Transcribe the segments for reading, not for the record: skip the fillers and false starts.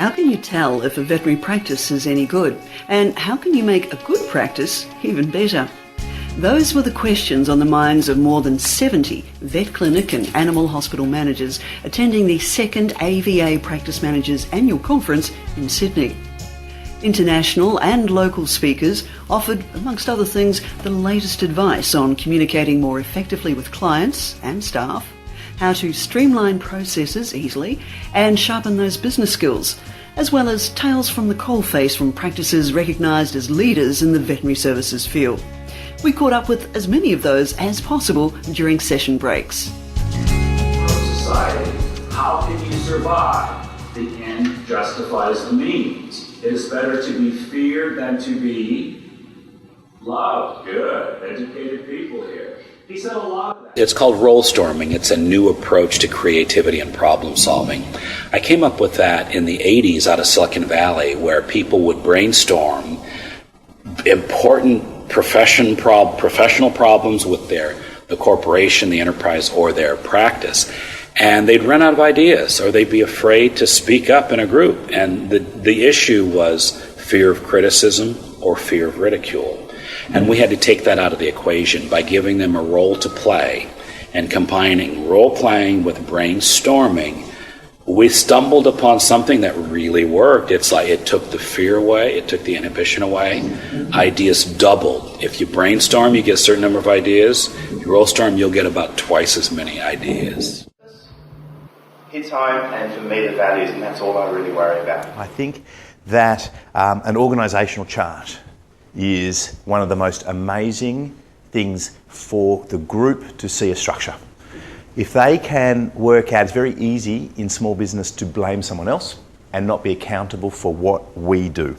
How can you tell if a veterinary practice is any good? And how can you make a good practice even better? Those were the questions on the minds of more than 70 vet clinic and animal hospital managers attending the second AVA Practice Managers Annual Conference in Sydney. International and local speakers offered, amongst other things, the latest advice on communicating more effectively with clients and staff, how to streamline processes easily and sharpen those business skills, as well as tales from the coalface from practices recognised as leaders in the veterinary services field. We caught up with as many of those as possible during session breaks. Society, how can you survive? The end justifies the means. It is better to be feared than to be loved. Good, educated people here. He said a lot of that. It's called role storming. It's a new approach to creativity and problem solving. I came up with that in the 80s out of Silicon Valley, where people would brainstorm important professional problems with the corporation, the enterprise, or their practice. And they'd run out of ideas, or they'd be afraid to speak up in a group. And the issue was fear of criticism or fear of ridicule. And we had to take that out of the equation by giving them a role to play and combining role-playing with brainstorming. We stumbled upon something that really worked. It's like it took the fear away, it took the inhibition away. Ideas doubled. If you brainstorm, you get a certain number of ideas. If you role storm, you'll get about twice as many ideas. Hits home, and for me, the values, and that's all I really worry about. I think that an organisational chart is one of the most amazing things for the group to see a structure. If they can work out, it's very easy in small business to blame someone else and not be accountable for what we do.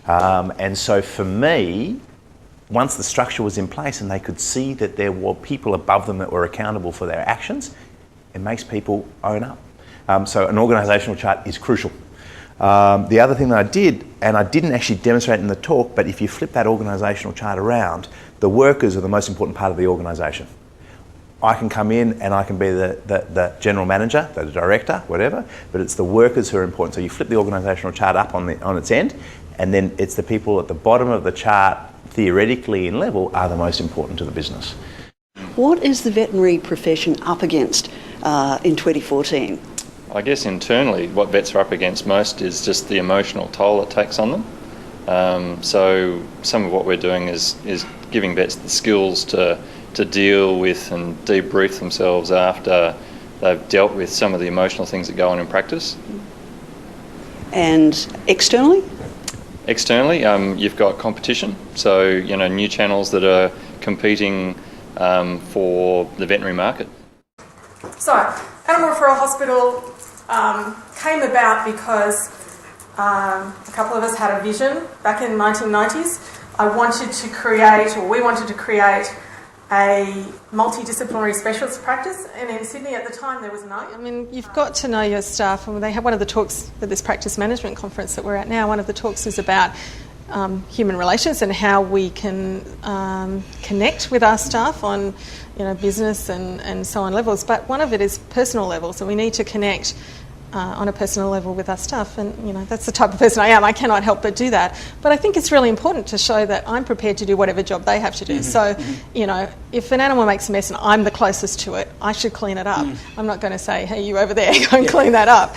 And so for me, once the structure was in place and they could see that there were people above them that were accountable for their actions, it makes people own up. So an organisational chart is crucial. The other thing that I did, and I didn't actually demonstrate in the talk, but if you flip that organisational chart around, the workers are the most important part of the organisation. I can come in and I can be the general manager, the director, whatever, but it's the workers who are important. So you flip the organisational chart up on its end, and then it's the people at the bottom of the chart, theoretically in level, are the most important to the business. What is the veterinary profession up against in 2014? I guess internally what vets are up against most is just the emotional toll it takes on them. So some of what we're doing is giving vets the skills to deal with and debrief themselves after they've dealt with some of the emotional things that go on in practice. And externally? Externally, you've got competition. So, new channels that are competing for the veterinary market. So, Animal Referral Hospital came about because a couple of us had a vision back in the 1990s. We wanted to create a multidisciplinary specialist practice, and in Sydney at the time there was none. I mean, you've got to know your staff, and they had one of the talks at this practice management conference that we're at now. One of the talks is about human relations and how we can connect with our staff on business and so on levels, but one of it is personal levels, and we need to connect on a personal level with our staff, and that's the type of person I am. I cannot help but do that, but I think it's really important to show that I'm prepared to do whatever job they have to do. So if an animal makes a mess and I'm the closest to it, I should clean it up. I'm not going to say, hey, you over there, go and clean that up.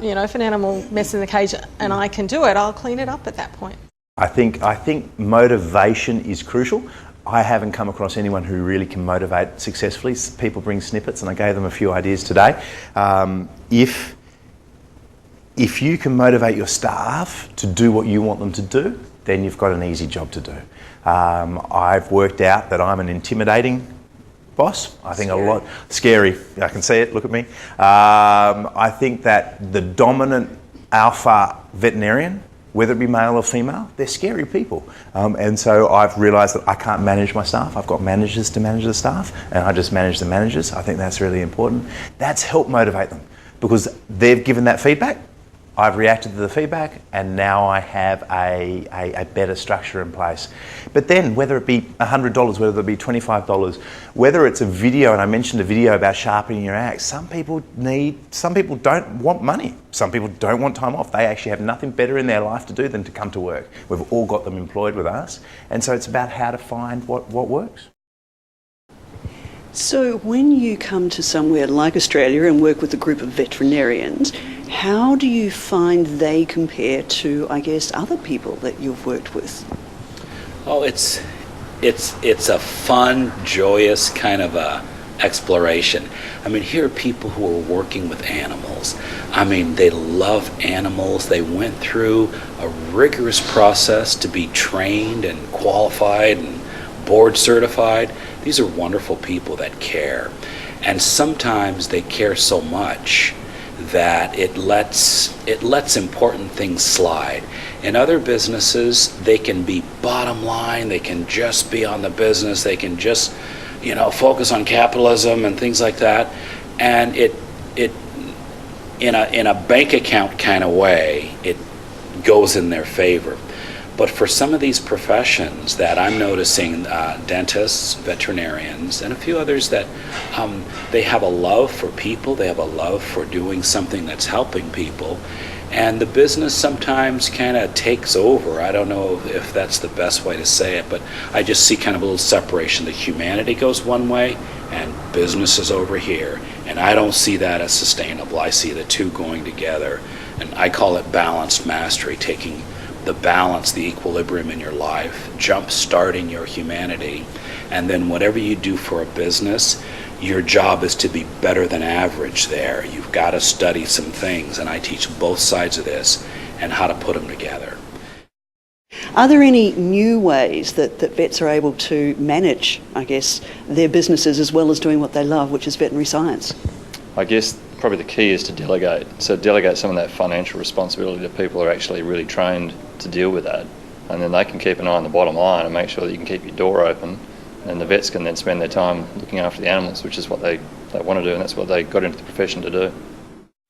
If an animal messes in the cage and I can do it, I'll clean it up at that point. I think motivation is crucial. I haven't come across anyone who really can motivate successfully. People bring snippets, and I gave them a few ideas today. If you can motivate your staff to do what you want them to do, then you've got an easy job to do. I've worked out that I'm an intimidating boss. I think scary. Scary. I can see it, look at me. I think that the dominant alpha veterinarian, whether it be male or female, they're scary people. And so I've realised that I can't manage my staff. I've got managers to manage the staff, and I just manage the managers. I think that's really important. That's helped motivate them because they've given that feedback. I've reacted to the feedback, and now I have a better structure in place. But then, whether it be $100, whether it be $25, whether it's a video, and I mentioned a video about sharpening your axe, some people don't want money. Some people don't want time off. They actually have nothing better in their life to do than to come to work. We've all got them employed with us. And so it's about how to find what works. So when you come to somewhere like Australia and work with a group of veterinarians, how do you find they compare to, I guess, other people that you've worked with? Oh, it's a fun, joyous kind of a exploration. I mean, here are people who are working with animals. I mean, they love animals. They went through a rigorous process to be trained and qualified and board certified. These are wonderful people that care. And sometimes they care so much that it lets important things slide. In other businesses, they can be bottom line, they can just be on the business, they can just, focus on capitalism and things like that. And it in a bank account kind of way, it goes in their favor. But for some of these professions that I'm noticing, dentists, veterinarians, and a few others, that they have a love for people, they have a love for doing something that's helping people, and the business sometimes kind of takes over. I don't know if that's the best way to say it, but I just see kind of a little separation. The humanity goes one way, and business is over here, and I don't see that as sustainable. I see the two going together, and I call it balanced mastery, taking the balance, the equilibrium in your life, jump-starting your humanity, and then whatever you do for a business, your job is to be better than average there. You've got to study some things, and I teach both sides of this and how to put them together. Are there any new ways that vets are able to manage, I guess, their businesses as well as doing what they love, which is veterinary science? I guess probably the key is to delegate. So delegate some of that financial responsibility to people who are actually really trained to deal with that. And then they can keep an eye on the bottom line and make sure that you can keep your door open. And the vets can then spend their time looking after the animals, which is what they want to do, and that's what they got into the profession to do.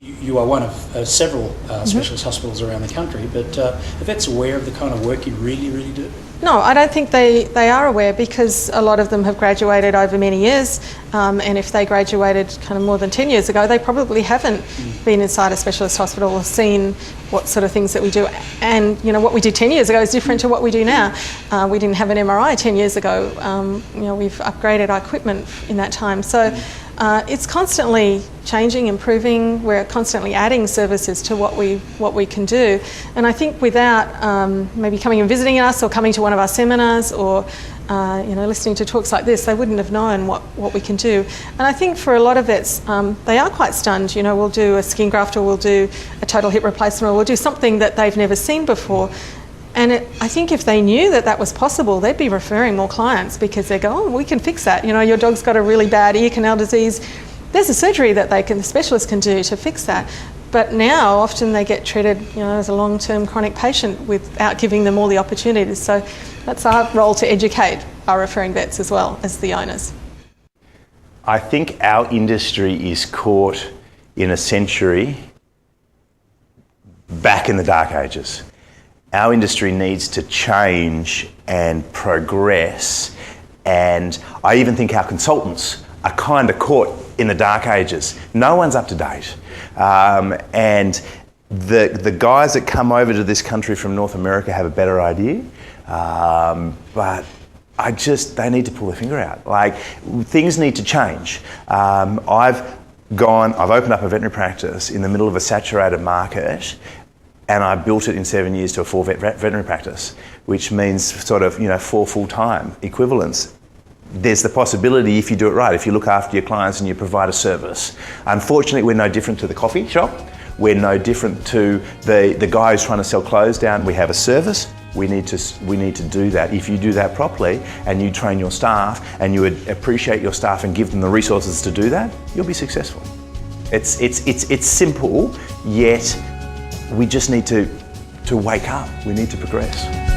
You are one of several specialist hospitals around the country, but are vets aware of the kind of work you really, really do? No, I don't think they are aware, because a lot of them have graduated over many years, and if they graduated kind of more than 10 years ago, they probably haven't been inside a specialist hospital or seen what sort of things that we do. And what we did 10 years ago is different to what we do now. We didn't have an MRI 10 years ago. We've upgraded our equipment in that time. So it's constantly changing, improving. We're constantly adding services to what we can do. And I think without maybe coming and visiting us or coming to one of our seminars or listening to talks like this, they wouldn't have known what we can do. And I think for a lot of vets, they are quite stunned. We'll do a skin graft, or we'll do a total hip replacement, or we'll do something that they've never seen before. And I think if they knew that was possible, they'd be referring more clients, because they go, we can fix that. Your dog's got a really bad ear canal disease. There's a surgery that the specialist can do to fix that. But now often they get treated as a long-term chronic patient without giving them all the opportunities. So that's our role, to educate our referring vets as well as the owners. I think our industry is caught in a century back in the dark ages. Our industry needs to change and progress, and I even think our consultants are kind of caught in the dark ages. No one's up to date. And the guys that come over to this country from North America have a better idea, but they need to pull their finger out. Like, things need to change. I've opened up a veterinary practice in the middle of a saturated market, and I built it in 7 years to a 4-vet veterinary practice, which means sort of 4 full-time equivalents. There's the possibility, if you do it right, if you look after your clients and you provide a service. Unfortunately, we're no different to the coffee shop. We're no different to the guy who's trying to sell clothes down. We have a service. We need to do that. If you do that properly and you train your staff and you would appreciate your staff and give them the resources to do that, you'll be successful. It's simple, yet we just need to wake up. We need to progress.